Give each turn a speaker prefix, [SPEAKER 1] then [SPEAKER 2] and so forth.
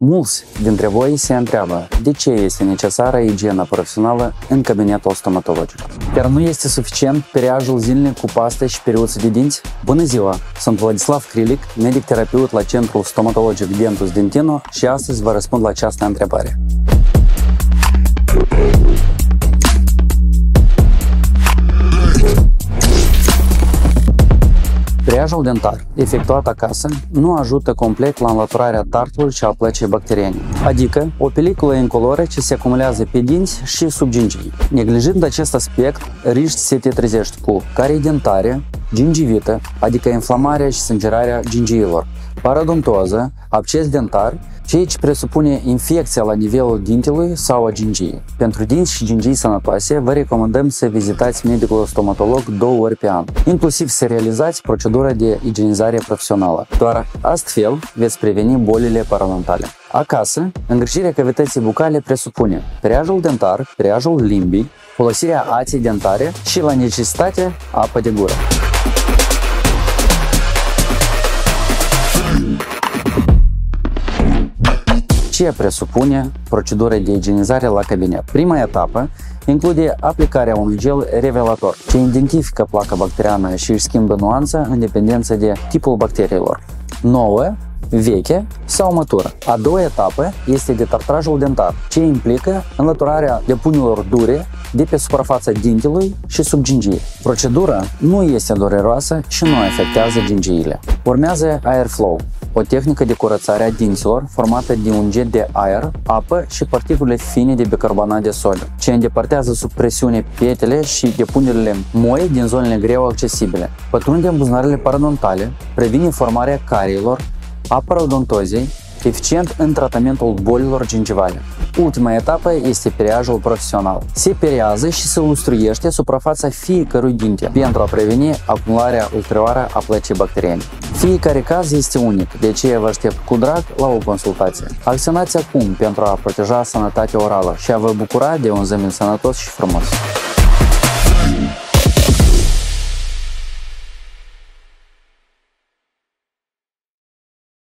[SPEAKER 1] Mulți dintre voi se întreabă de ce este necesară igiena profesională în cabinetul stomatologic. Chiar nu este suficient periajul zilnic cu paste și periuță de dinți? Bună ziua! Sunt Vladislav Krilic, medic terapeut la Centrul Stomatologic Dentus Dentino și astăzi vă răspund la această întrebare. Periajul dentar, efectuat acasă, nu ajută complet la înlăturarea tartrului și a plăcii bacteriene, adică o peliculă incoloră ce se acumulează pe dinți și sub gingii. Neglijând acest aspect, riști să te trezești cu carie dentare, gingivită, adică inflamarea și sângerarea gingiilor, parodontoză, absces dentar, ceea ce presupune infecția la nivelul dintelui sau a gingiei. Pentru dinți și gingii sănătoase, vă recomandăm să vizitați medicul stomatolog 2 ori pe an, inclusiv să realizați procedura de igienizare profesională. Doar astfel veți preveni bolile parodontale. Acasă, îngrijirea cavității bucale presupune periajul dentar, periajul limbii, folosirea aței dentare și, la necesitate, apă de gură. Ce presupune procedura de igienizare la cabinet? Prima etapă include aplicarea unui gel revelator, ce identifică placa bacteriană și își schimbă nuanța în dependență de tipul bacteriilor, nouă, veche sau matură. A doua etapă este detartrajul dentar, ce implică înlăturarea depunerilor dure de pe suprafața dintelui și sub gingie. Procedura nu este dureroasă și nu afectează gingiile. Urmează airflow, o tehnică de curățare a dinților formată de un jet de aer, apă și particule fine de bicarbonat de sodiu, ce îndepărtează sub presiune pietele și depunerile moi din zonele greu accesibile. Pătrunde în buzunarele parodontale, previne formarea cariilor, a parodontozei, eficient în tratamentul bolilor gingivale. Ultima etapă este periajul profesional. Se periază și se lustruiește suprafața fiecărui dinte pentru a preveni acumularea ulterioară a plăcii bacteriene. Fiecare caz este unic, de aceea vă aștept cu drag la o consultație. Acționați acum pentru a proteja sănătatea orală și a vă bucura de un zâmbet sănătos și frumos.